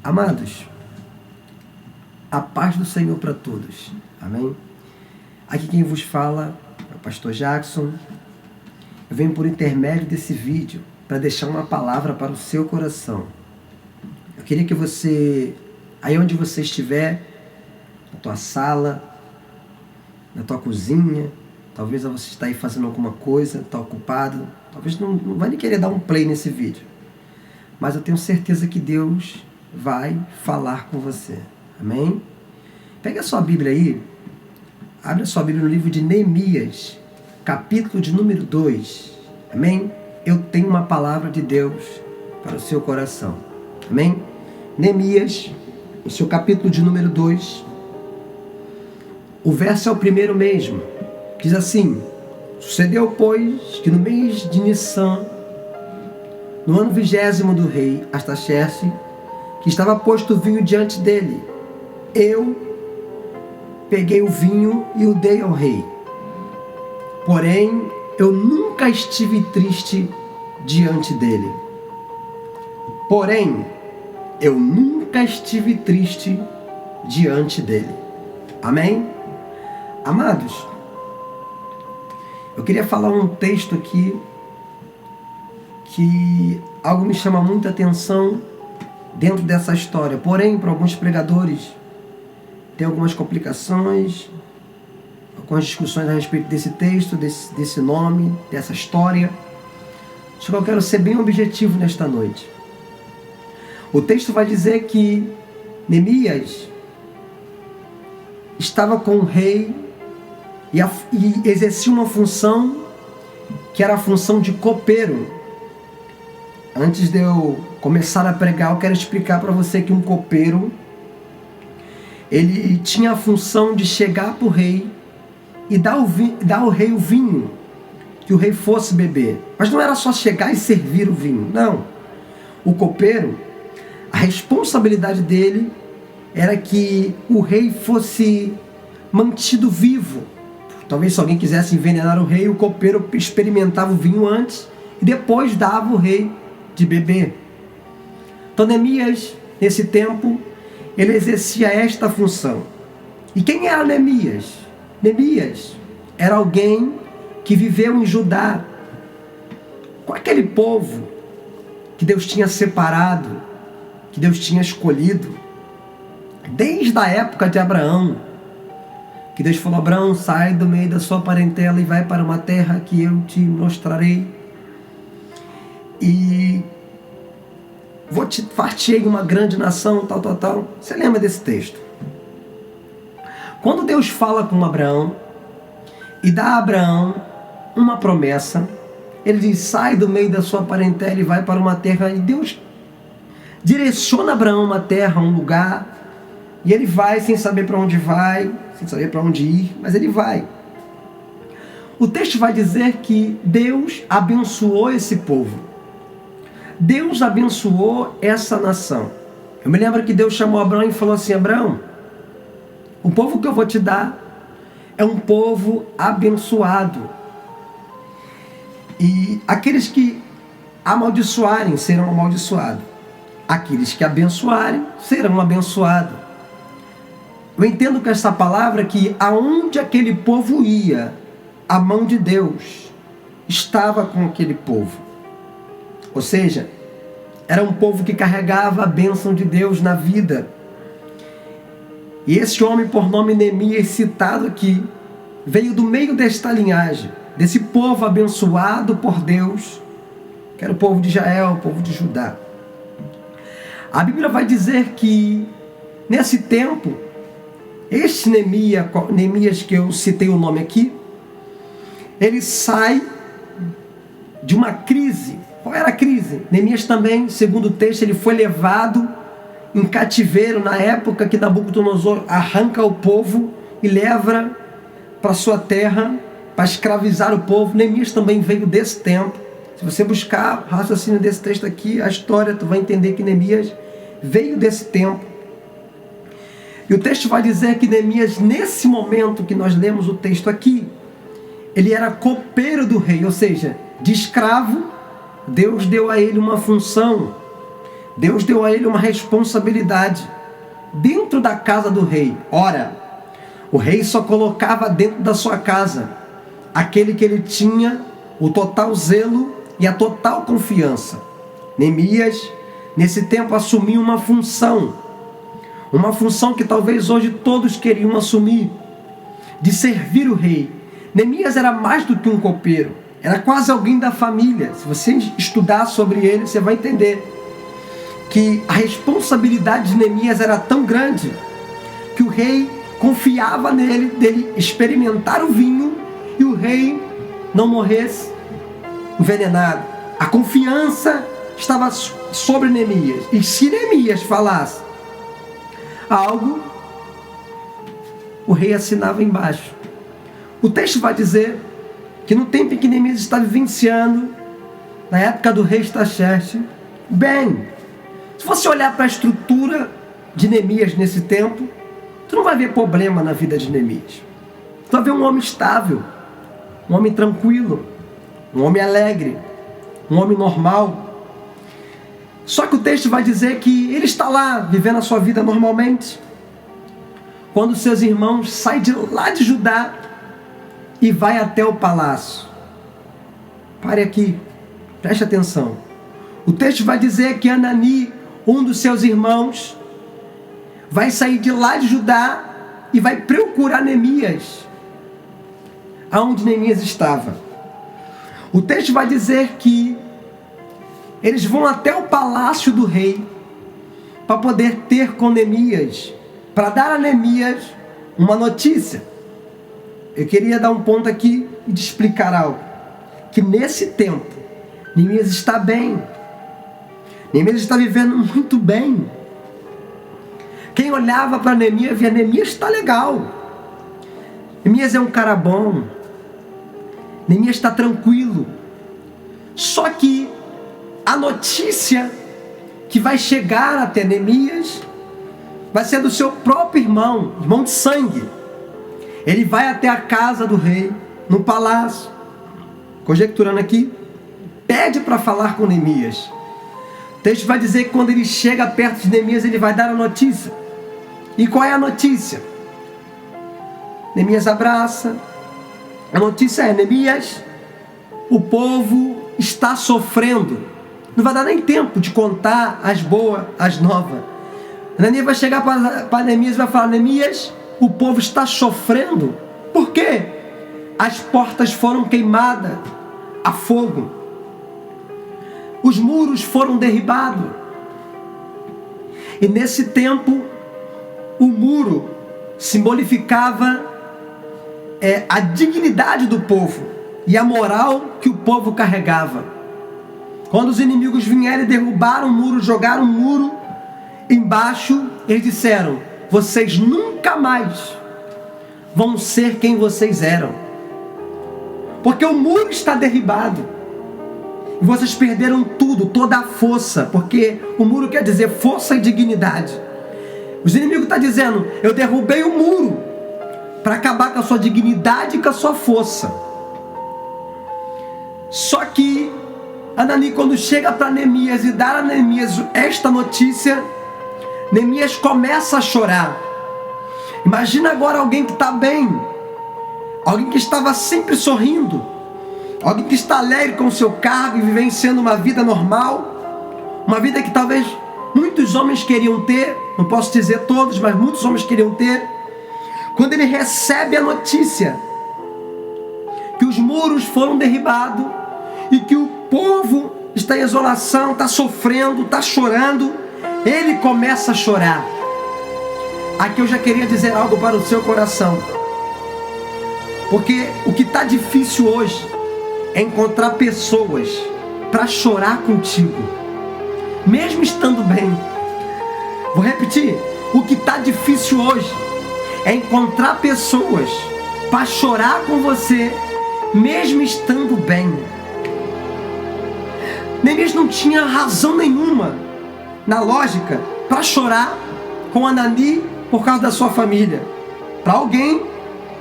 Amados, a paz do Senhor para todos. Amém? Aqui quem vos fala é o pastor Jackson. Eu venho por intermédio desse vídeo para deixar uma palavra para o seu coração. Eu queria que você, aí onde você estiver, na tua sala, na tua cozinha, talvez você está aí fazendo alguma coisa, está ocupado, talvez não vai nem querer dar um play nesse vídeo. Mas eu tenho certeza que Deus vai falar com você. Amém? Pega a sua Bíblia aí, abre a sua Bíblia no livro de Neemias, capítulo de número 2. Amém? Eu tenho uma palavra de Deus para o seu coração. Amém? Neemias, no seu capítulo de número 2, o verso é o primeiro mesmo. Diz assim: sucedeu, pois, que no mês de Nissan, no ano 20º do rei Artaxerxes, que estava posto o vinho diante dele, eu peguei o vinho e o dei ao rei. Porém, eu nunca estive triste diante dele. Porém, eu nunca estive triste diante dele. Amém? Amados, eu queria falar um texto aqui que algo me chama muita atenção dentro dessa história. Porém, para alguns pregadores, tem algumas complicações, algumas discussões a respeito desse texto, desse nome, dessa história. Só que eu quero ser bem objetivo nesta noite. O texto vai dizer que Neemias estava com o rei e exercia uma função que era a função de copeiro. Antes de eu começar a pregar, eu quero explicar para você que um copeiro, ele tinha a função de chegar para o rei e dar ao rei o vinho que o rei fosse beber. Mas não era só chegar e servir o vinho, não. O copeiro, a responsabilidade dele era que o rei fosse mantido vivo. Talvez se alguém quisesse envenenar o rei, o copeiro experimentava o vinho antes e depois dava o rei de beber. Então Neemias, nesse tempo, ele exercia esta função. E quem era Neemias? Neemias era alguém que viveu em Judá, com aquele povo que Deus tinha separado, que Deus tinha escolhido, desde a época de Abraão, que Deus falou: Abraão, sai do meio da sua parentela e vai para uma terra que eu te mostrarei. E vou te far-te uma grande nação, tal. Você lembra desse texto? Quando Deus fala com Abraão e dá a Abraão uma promessa, ele diz: sai do meio da sua parentela e vai para uma terra. E Deus direciona Abraão uma terra, um lugar, e ele vai sem saber para onde vai, sem saber para onde ir, mas ele vai. O texto vai dizer que Deus abençoou esse povo. Deus abençoou essa nação. Eu me lembro que Deus chamou Abraão e falou assim: Abraão, o povo que eu vou te dar é um povo abençoado. E aqueles que amaldiçoarem serão amaldiçoados. Aqueles que abençoarem serão abençoados. Eu entendo com essa palavra que aonde aquele povo ia, a mão de Deus estava com aquele povo. Ou seja, era um povo que carregava a bênção de Deus na vida. E esse homem, por nome Neemias, citado aqui, veio do meio desta linhagem, desse povo abençoado por Deus, que era o povo de Israel, o povo de Judá. A Bíblia vai dizer que, nesse tempo, este Neemias que eu citei o nome aqui, ele sai de uma crise. Qual era a crise? Neemias também, segundo o texto, ele foi levado em cativeiro na época que Nabucodonosor arranca o povo e leva para sua terra para escravizar o povo. Neemias também veio desse tempo. Se você buscar o raciocínio desse texto aqui, a história, tu vai entender que Neemias veio desse tempo. E o texto vai dizer que Neemias, nesse momento que nós lemos o texto aqui, ele era copeiro do rei, ou seja, de escravo, Deus deu a ele uma função. Deus deu a ele uma responsabilidade dentro da casa do rei. Ora, o rei só colocava dentro da sua casa aquele que ele tinha o total zelo e a total confiança. Neemias, nesse tempo, assumiu uma função que talvez hoje todos queriam assumir, de servir o rei. Neemias era mais do que um copeiro, era quase alguém da família. Se você estudar sobre ele, você vai entender que a responsabilidade de Neemias era tão grande que o rei confiava nele, dele experimentar o vinho e o rei não morresse envenenado. A confiança estava sobre Neemias. E se Neemias falasse algo, o rei assinava embaixo. O texto vai dizer que no tempo em que Neemias está vivenciando, na época do rei Estaxerxes, se você olhar para a estrutura de Neemias nesse tempo, tu não vai ver problema na vida de Neemias. Tu vai ver um homem estável, um homem tranquilo, um homem alegre, um homem normal. Só que o texto vai dizer que ele está lá, vivendo a sua vida normalmente, quando seus irmãos saem de lá de Judá e vai até o palácio. Pare aqui, preste atenção. O texto vai dizer que Hanani, um dos seus irmãos, vai sair de lá de Judá e vai procurar Neemias, aonde Neemias estava. O texto vai dizer que eles vão até o palácio do rei para poder ter com Neemias, para dar a Neemias uma notícia. Eu queria dar um ponto aqui e te explicar algo. Que nesse tempo, Neemias está bem. Neemias está vivendo muito bem. Quem olhava para Neemias via: Neemias está legal. Neemias é um cara bom. Neemias está tranquilo. Só que a notícia que vai chegar até Neemias vai ser do seu próprio irmão de sangue. Ele vai até a casa do rei, no palácio, conjecturando aqui, pede para falar com Neemias. O texto vai dizer que quando ele chega perto de Neemias, ele vai dar a notícia. E qual é a notícia? Neemias abraça. A notícia é: Neemias, o povo está sofrendo. Não vai dar nem tempo de contar as boas, as novas. Neemias vai chegar para Neemias e vai falar: Neemias, o povo está sofrendo. Por quê? As portas foram queimadas a fogo. Os muros foram derribados. E nesse tempo, o muro simbolificava a dignidade do povo e a moral que o povo carregava. Quando os inimigos vieram e derrubaram o muro, jogaram o muro embaixo, eles disseram: vocês nunca mais vão ser quem vocês eram, porque o muro está derribado. E vocês perderam tudo, toda a força, porque o muro quer dizer força e dignidade. Os inimigos estão dizendo: eu derrubei o muro para acabar com a sua dignidade e com a sua força. Só que Hanani, quando chega para Neemias e dá a Neemias esta notícia, Neemias começa a chorar. Imagina agora alguém que está bem, alguém que estava sempre sorrindo, alguém que está alegre com o seu cargo e vivenciando uma vida normal, uma vida que talvez muitos homens queriam ter, não posso dizer todos, mas muitos homens queriam ter. Quando ele recebe a notícia que os muros foram derribados e que o povo está em isolação, está sofrendo, está chorando, ele começa a chorar. Aqui eu já queria dizer algo para o seu coração, porque o que está difícil hoje é encontrar pessoas para chorar contigo, mesmo estando bem. Vou repetir: o que está difícil hoje é encontrar pessoas para chorar com você, mesmo estando bem. Neemias não tinha razão nenhuma, na lógica, para chorar com Hanani por causa da sua família. Para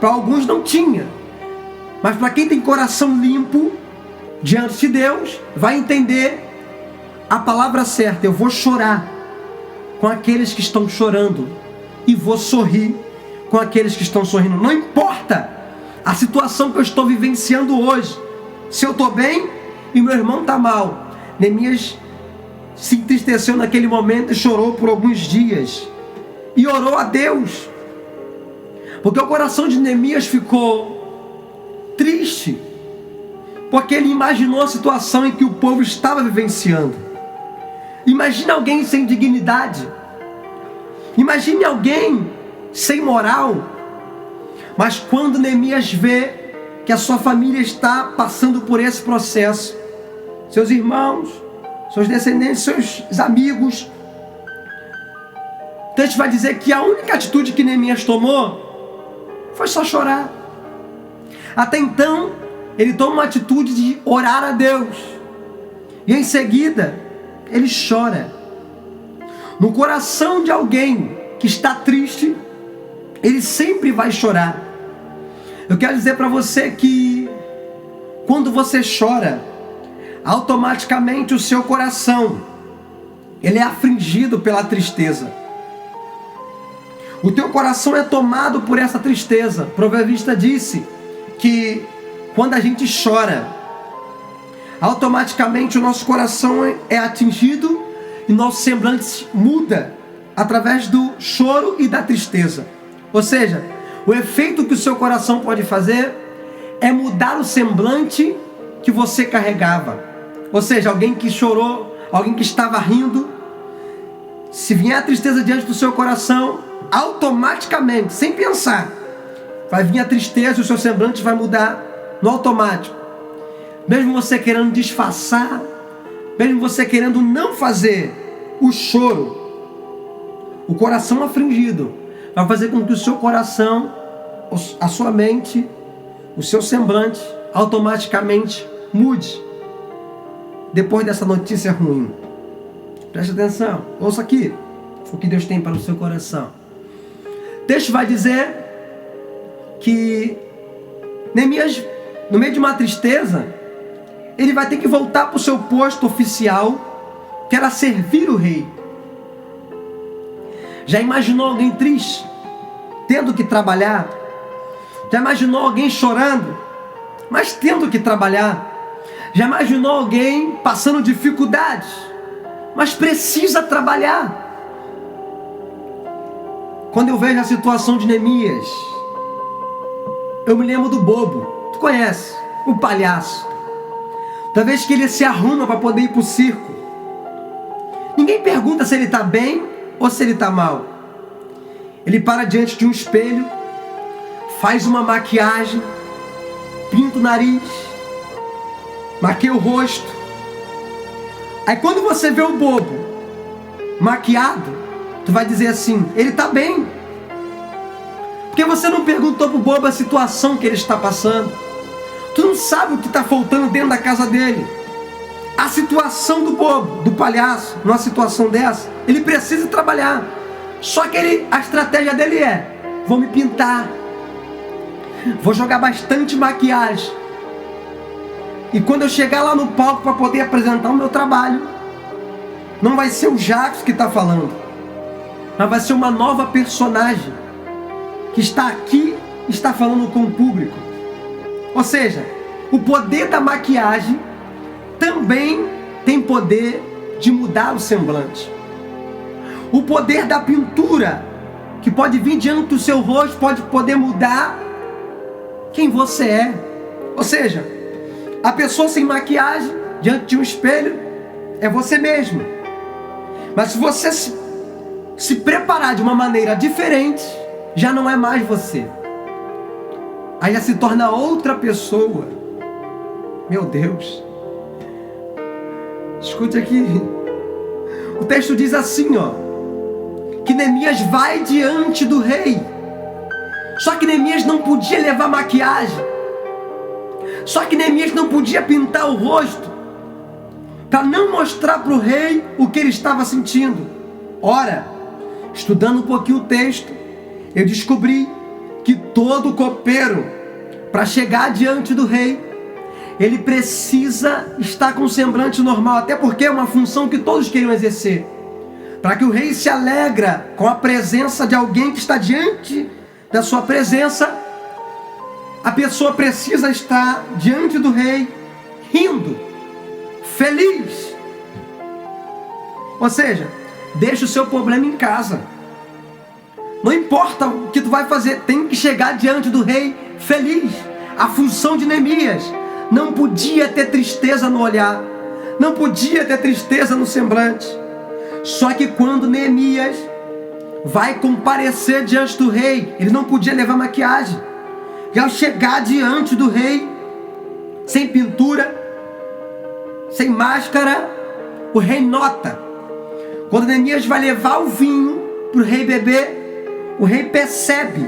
alguns não tinha. Mas para quem tem coração limpo diante de Deus, vai entender a palavra certa. Eu vou chorar com aqueles que estão chorando e vou sorrir com aqueles que estão sorrindo. Não importa a situação que eu estou vivenciando hoje. Se eu estou bem e meu irmão está mal. Neemias se entristeceu naquele momento e chorou por alguns dias. E orou a Deus. Porque o coração de Neemias ficou triste. Porque ele imaginou a situação em que o povo estava vivenciando. Imagine alguém sem dignidade. Imagine alguém sem moral. Mas quando Neemias vê que a sua família está passando por esse processo, seus irmãos, seus descendentes, seus amigos, o texto vai dizer que a única atitude que Neemias tomou foi só chorar. Até então, ele toma uma atitude de orar a Deus. E em seguida, ele chora. No coração de alguém que está triste, ele sempre vai chorar. Eu quero dizer para você que quando você chora, automaticamente o seu coração, ele é afligido pela tristeza. O teu coração é tomado por essa tristeza. O proverbista disse que quando a gente chora, automaticamente o nosso coração é atingido e nosso semblante muda através do choro e da tristeza. Ou seja, o efeito que o seu coração pode fazer é mudar o semblante que você carregava. Ou seja, alguém que chorou, alguém que estava rindo, se vier a tristeza diante do seu coração, automaticamente, sem pensar, vai vir a tristeza e o seu semblante vai mudar no automático. Mesmo você querendo disfarçar, mesmo você querendo não fazer o choro, o coração afligido vai fazer com que o seu coração, a sua mente, o seu semblante automaticamente mude depois dessa notícia ruim. Preste atenção, ouça aqui o que Deus tem para o seu coração. O texto vai dizer que Neemias, no meio de uma tristeza, ele vai ter que voltar para o seu posto oficial, que era servir o rei. Já imaginou alguém triste, tendo que trabalhar? Já imaginou alguém chorando, mas tendo que trabalhar? Já imaginou alguém passando dificuldades, mas precisa trabalhar? Quando eu vejo a situação de Neemias, eu me lembro do bobo. Tu conhece? O palhaço. Da vez que ele se arruma para poder ir para o circo, ninguém pergunta se ele está bem ou se ele está mal. Ele para diante de um espelho, faz uma maquiagem, pinta o nariz, maquia o rosto. Aí quando você vê o bobo maquiado, tu vai dizer assim, ele está bem. Porque você não perguntou pro bobo a situação que ele está passando. Tu não sabe o que está faltando dentro da casa dele. A situação do bobo, do palhaço, numa situação dessa, ele precisa trabalhar. Só que a estratégia dele é, vou me pintar, vou jogar bastante maquiagem. E quando eu chegar lá no palco para poder apresentar o meu trabalho, não vai ser o Jacques que está falando, mas vai ser uma nova personagem que está aqui, está falando com o público. Ou seja, o poder da maquiagem também tem poder de mudar o semblante. O poder da pintura, que pode vir diante do seu rosto, pode poder mudar quem você é. Ou seja, a pessoa sem maquiagem, diante de um espelho, é você mesmo. Mas se você se preparar de uma maneira diferente, já não é mais você. Aí já se torna outra pessoa. Meu Deus. Escute aqui. O texto diz assim, que Neemias vai diante do rei. Só que Neemias não podia levar maquiagem. Só que Neemias não podia pintar o rosto, para não mostrar para o rei o que ele estava sentindo. Ora, estudando um pouquinho o texto, eu descobri que todo copeiro, para chegar diante do rei, ele precisa estar com um semblante normal, até porque é uma função que todos queriam exercer. Para que o rei se alegra com a presença de alguém que está diante da sua presença, a pessoa precisa estar diante do rei, rindo, feliz. Ou seja, deixa o seu problema em casa. Não importa o que tu vai fazer, tem que chegar diante do rei feliz. A função de Neemias não podia ter tristeza no olhar, não podia ter tristeza no semblante. Só que quando Neemias vai comparecer diante do rei, ele não podia levar maquiagem. E ao chegar diante do rei, sem pintura, sem máscara, o rei nota. Quando Neemias vai levar o vinho para o rei beber, o rei percebe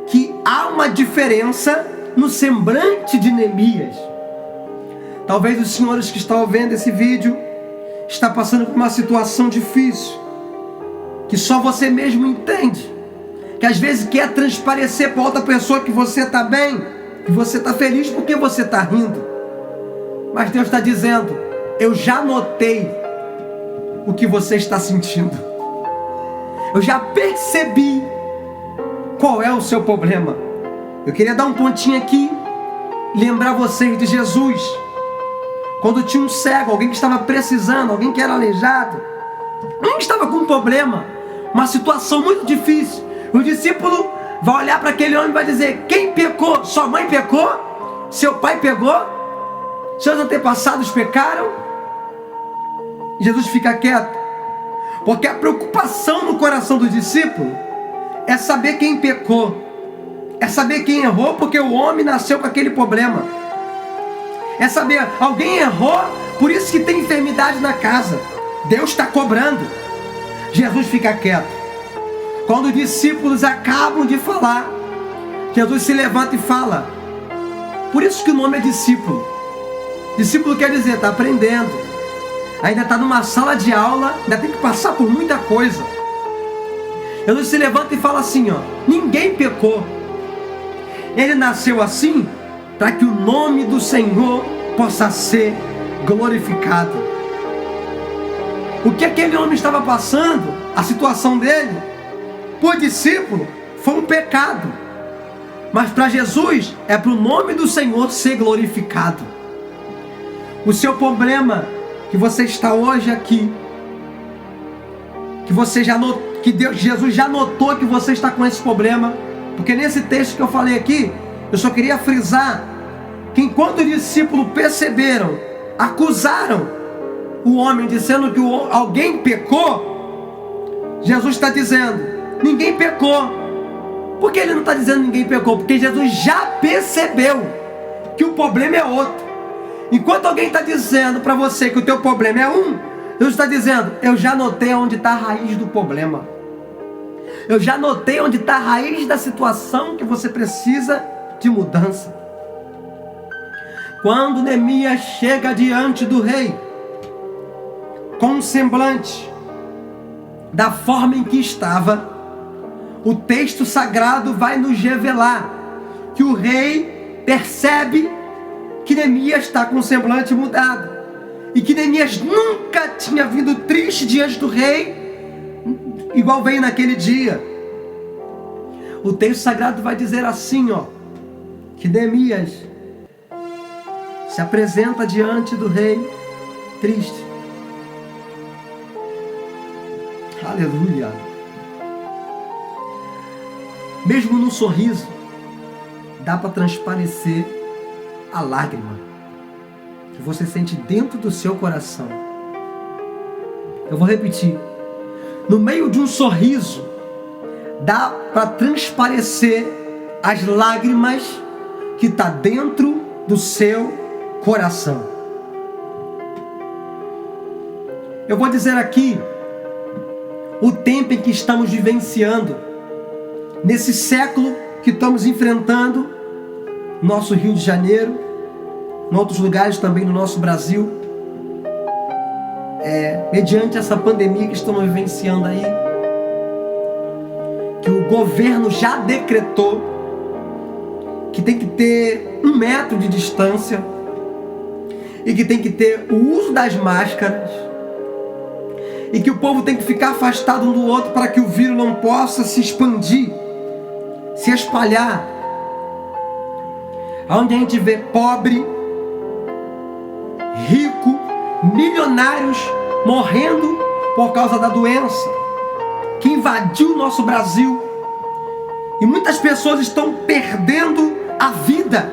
que há uma diferença no semblante de Neemias. Talvez os senhores que estão vendo esse vídeo está passando por uma situação difícil, que só você mesmo entende, que às vezes quer transparecer para outra pessoa que você está bem, que você está feliz porque você está rindo. Mas Deus está dizendo: eu já notei o que você está sentindo. Eu já percebi qual é o seu problema. Eu queria dar um pontinho aqui, lembrar vocês de Jesus. Quando tinha um cego, alguém que estava precisando, alguém que era aleijado, alguém que estava com um problema, uma situação muito difícil, o discípulo vai olhar para aquele homem e vai dizer: quem pecou? Sua mãe pecou? Seu pai pecou? Seus antepassados pecaram? Jesus fica quieto, porque a preocupação no coração do discípulo é saber quem pecou, é saber quem errou, porque o homem nasceu com aquele problema. É saber, alguém errou, por isso que tem enfermidade na casa. Deus está cobrando. Jesus fica quieto. Quando os discípulos acabam de falar, Jesus se levanta e fala. Por isso que o nome é discípulo. Discípulo quer dizer, está aprendendo. Ainda está numa sala de aula, ainda tem que passar por muita coisa. Jesus se levanta e fala assim, ó: ninguém pecou. Ele nasceu assim para que o nome do Senhor possa ser glorificado. O que aquele homem estava passando, a situação dele, por discípulo, foi um pecado. Mas para Jesus, é para o nome do Senhor ser glorificado. O seu problema, que você está hoje aqui, que você já notou, que Jesus já notou que você está com esse problema, porque nesse texto que eu falei aqui, eu só queria frisar que enquanto os discípulos perceberam, acusaram o homem dizendo que alguém pecou, Jesus está dizendo: ninguém pecou. Por que ele não está dizendo ninguém pecou? Porque Jesus já percebeu que o problema é outro. Enquanto alguém está dizendo para você que o teu problema é um, Deus está dizendo: eu já notei onde está a raiz do problema. Eu já notei onde está a raiz da situação que você precisa de mudança. Quando Neemias chega diante do rei, com um semblante da forma em que estava, o texto sagrado vai nos revelar que o rei percebe que Neemias está com o semblante mudado, e que Neemias nunca tinha vindo triste diante do rei, igual veio naquele dia. O texto sagrado vai dizer assim, ó, que Neemias se apresenta diante do rei triste. Aleluia. Mesmo no sorriso, dá para transparecer a lágrima que você sente dentro do seu coração. Eu vou repetir. No meio de um sorriso, dá para transparecer as lágrimas que está dentro do seu coração. Eu vou dizer aqui o tempo em que estamos vivenciando, nesse século que estamos enfrentando, nosso Rio de Janeiro, em outros lugares também no nosso Brasil, mediante essa pandemia que estamos vivenciando aí, que o governo já decretou que tem que ter 1 metro de distância, e que tem que ter o uso das máscaras, e que o povo tem que ficar afastado um do outro para que o vírus não possa se expandir, se espalhar. Onde a gente vê pobre, rico, milionários morrendo por causa da doença que invadiu o nosso Brasil. E muitas pessoas estão perdendo a vida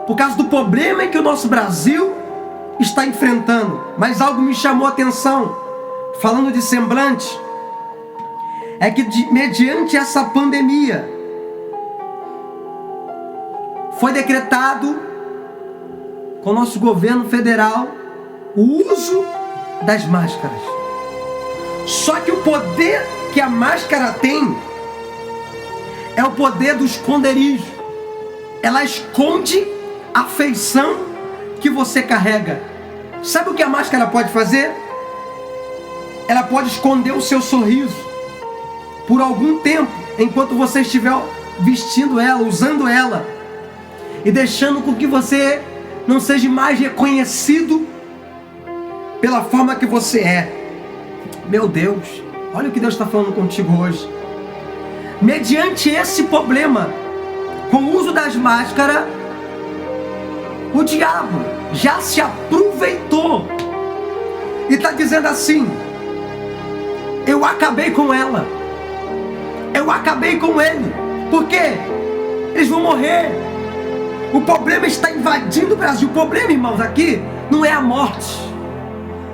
por causa do problema que o nosso Brasil está enfrentando. Mas algo me chamou a atenção, falando de semblante, é que mediante essa pandemia foi decretado com o nosso governo federal o uso das máscaras. Só que o poder que a máscara tem é o poder do esconderijo. Ela esconde a feição que você carrega. Sabe o que a máscara pode fazer? Ela pode esconder o seu sorriso por algum tempo, enquanto você estiver vestindo ela, usando ela, e deixando com que você não seja mais reconhecido pela forma que você é. Meu Deus, olha o que Deus está falando contigo hoje. Mediante esse problema, com o uso das máscaras, o diabo já se aproveitou e está dizendo assim: eu acabei com ela, eu acabei com ele. Por quê? Eles vão morrer. O problema está invadindo o Brasil. O problema, irmãos, aqui não é a morte.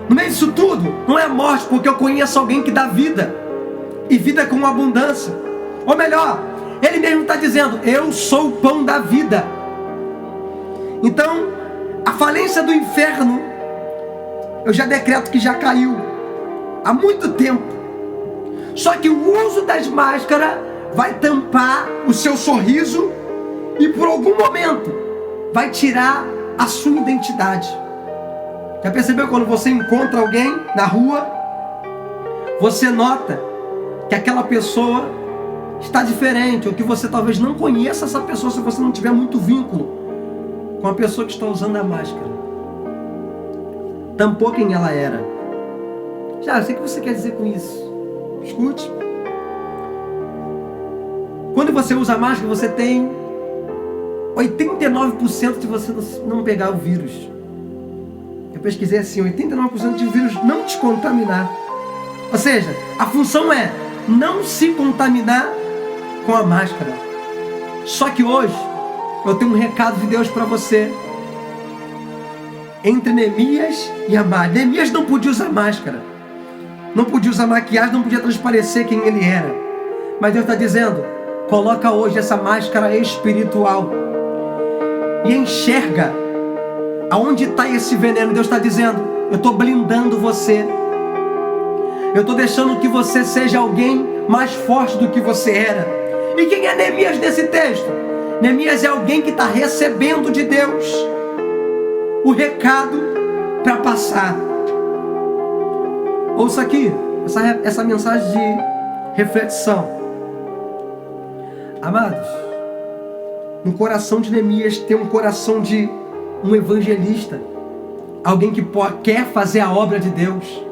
No meio disso tudo, não é a morte, porque eu conheço alguém que dá vida, e vida com abundância. Ou melhor, ele mesmo está dizendo: eu sou o pão da vida. Então, a falência do inferno, eu já decreto que já caiu há muito tempo. Só que o uso das máscaras vai tampar o seu sorriso e por algum momento vai tirar a sua identidade. Já percebeu quando você encontra alguém na rua, você nota que aquela pessoa está diferente, ou que você talvez não conheça essa pessoa se você não tiver muito vínculo com a pessoa que está usando a máscara. Tampou quem ela era. Já, eu sei o que você quer dizer com isso. Escute. Quando você usa a máscara, você tem 89% de você não pegar o vírus. Eu pesquisei assim, 89% de vírus não te contaminar. Ou seja, a função é não se contaminar com a máscara. Só que hoje eu tenho um recado de Deus para você. Entre Neemias e Amás. Neemias não podia usar máscara, não podia usar maquiagem, não podia transparecer quem ele era. Mas Deus está dizendo: coloca hoje essa máscara espiritual e enxerga aonde está esse veneno. Deus está dizendo: eu estou blindando você. Eu estou deixando que você seja alguém mais forte do que você era. E quem é Neemias nesse texto? Neemias é alguém que está recebendo de Deus o recado para passar. Ouça aqui essa mensagem de reflexão. Amados, no coração de Neemias tem um coração de um evangelista, alguém que quer fazer a obra de Deus,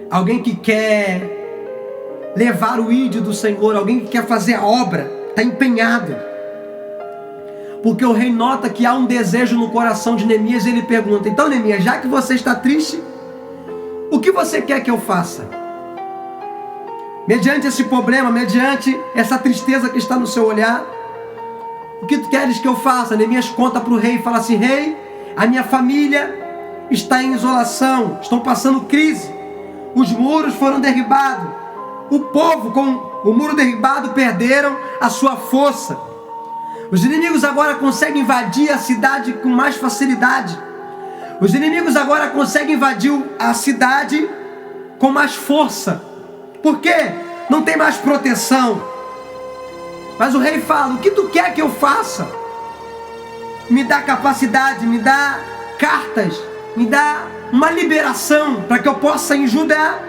alguém que quer levar o ídolo do Senhor, alguém que quer fazer a obra, está empenhado. Porque o rei nota que há um desejo no coração de Neemias e ele pergunta: então, Neemias, já que você está triste, o que você quer que eu faça? Mediante esse problema, mediante essa tristeza que está no seu olhar, o que tu queres que eu faça? Neemias conta para o rei e fala assim: rei, a minha família está em isolação, estão passando crise, os muros foram derribados, o povo com o muro derribado perderam a sua força, os inimigos agora conseguem invadir a cidade com mais facilidade, os inimigos agora conseguem invadir a cidade com mais força. Por quê? Não tem mais proteção. Mas o rei fala: o que tu quer que eu faça? Me dá capacidade, me dá cartas, me dá uma liberação para que eu possa ajudar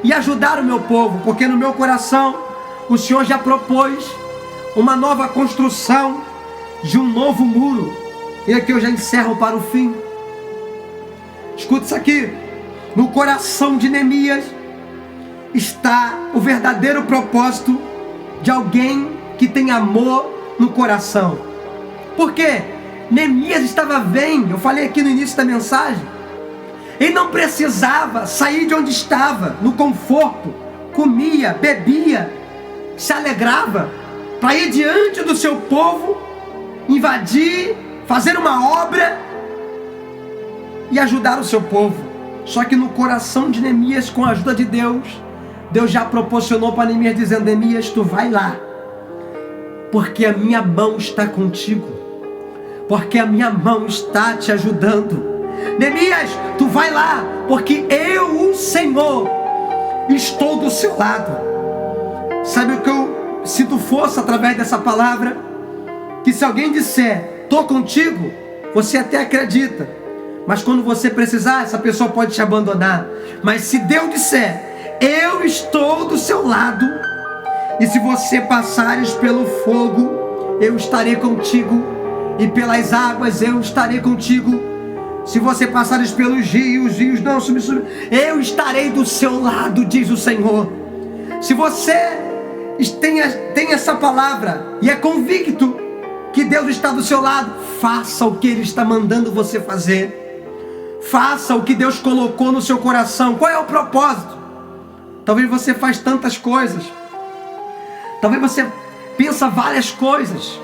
e ajudar o meu povo, porque no meu coração o Senhor já propôs uma nova construção de um novo muro. E aqui eu já encerro para o fim. Escuta isso aqui. No coração de Neemias está o verdadeiro propósito de alguém que tem amor no coração. Por quê? Neemias estava bem. Eu falei aqui no início da mensagem. Ele não precisava sair de onde estava, no conforto. Comia, bebia, se alegrava para ir diante do seu povo, invadir, fazer uma obra e ajudar o seu povo. Só que no coração de Neemias, com a ajuda de Deus, Deus já proporcionou para Neemias, dizendo: Neemias, tu vai lá, porque a minha mão está contigo, porque a minha mão está te ajudando. Neemias, tu vai lá, porque eu, o Senhor, estou do seu lado. Sabe o que eu sinto força através dessa palavra? Que se alguém disser, estou contigo, você até acredita, mas quando você precisar, essa pessoa pode te abandonar. Mas se Deus disser, eu estou do seu lado, e se você passares pelo fogo, eu estarei contigo, e pelas águas eu estarei contigo. Se você passares pelos rios não subir, eu estarei do seu lado, diz o Senhor. Se você tem essa palavra e é convicto que Deus está do seu lado, faça o que Ele está mandando você fazer. Faça o que Deus colocou no seu coração. Qual é o propósito? Talvez você faz tantas coisas. Talvez você pensa várias coisas.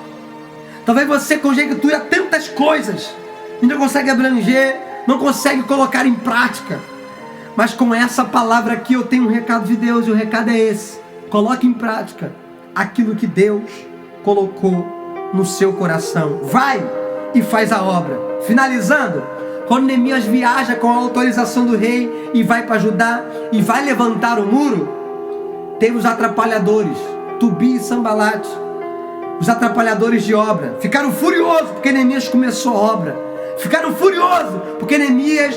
Talvez você conjectura tantas coisas e não consegue abranger, não consegue colocar em prática. Mas com essa palavra aqui eu tenho um recado de Deus, e o recado é esse: coloque em prática aquilo que Deus colocou no seu coração. Vai e faz a obra. Finalizando, quando Neemias viaja com a autorização do rei e vai para Judá e vai levantar o muro, teve os atrapalhadores, Tobias e Sanbalate, os atrapalhadores de obra, ficaram furiosos porque Neemias começou a obra. Ficaram furiosos porque Neemias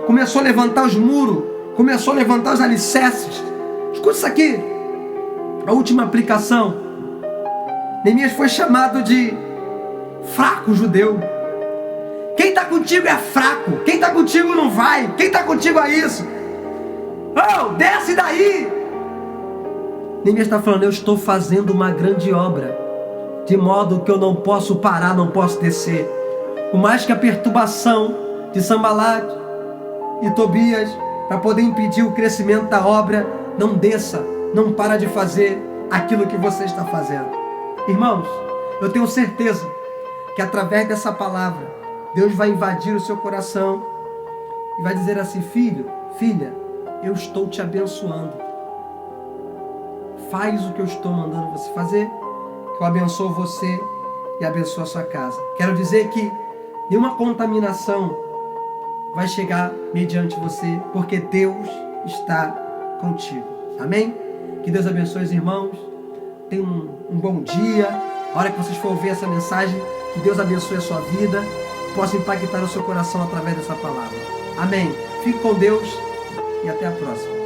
começou a levantar os muros, começou a levantar os alicerces. Escuta isso aqui, a última aplicação. Neemias foi chamado de fraco judeu. Quem está contigo é fraco, quem está contigo não vai, quem está contigo é isso. Oh, desce daí. Neemias está falando: eu estou fazendo uma grande obra, de modo que eu não posso parar, não posso descer. Por mais que a perturbação de Sanbalate e Tobias, para poder impedir o crescimento da obra, não desça, não para de fazer aquilo que você está fazendo. Irmãos, eu tenho certeza que através dessa palavra, Deus vai invadir o seu coração e vai dizer assim: filho, filha, eu estou te abençoando. Faz o que eu estou mandando você fazer, que eu abençoo você e abençoo a sua casa. Quero dizer que nenhuma contaminação vai chegar mediante você, porque Deus está contigo. Amém? Que Deus abençoe os irmãos. Tenha um bom dia. A hora que vocês for ouvir essa mensagem, que Deus abençoe a sua vida, possa impactar o seu coração através dessa palavra. Amém? Fique com Deus e até a próxima.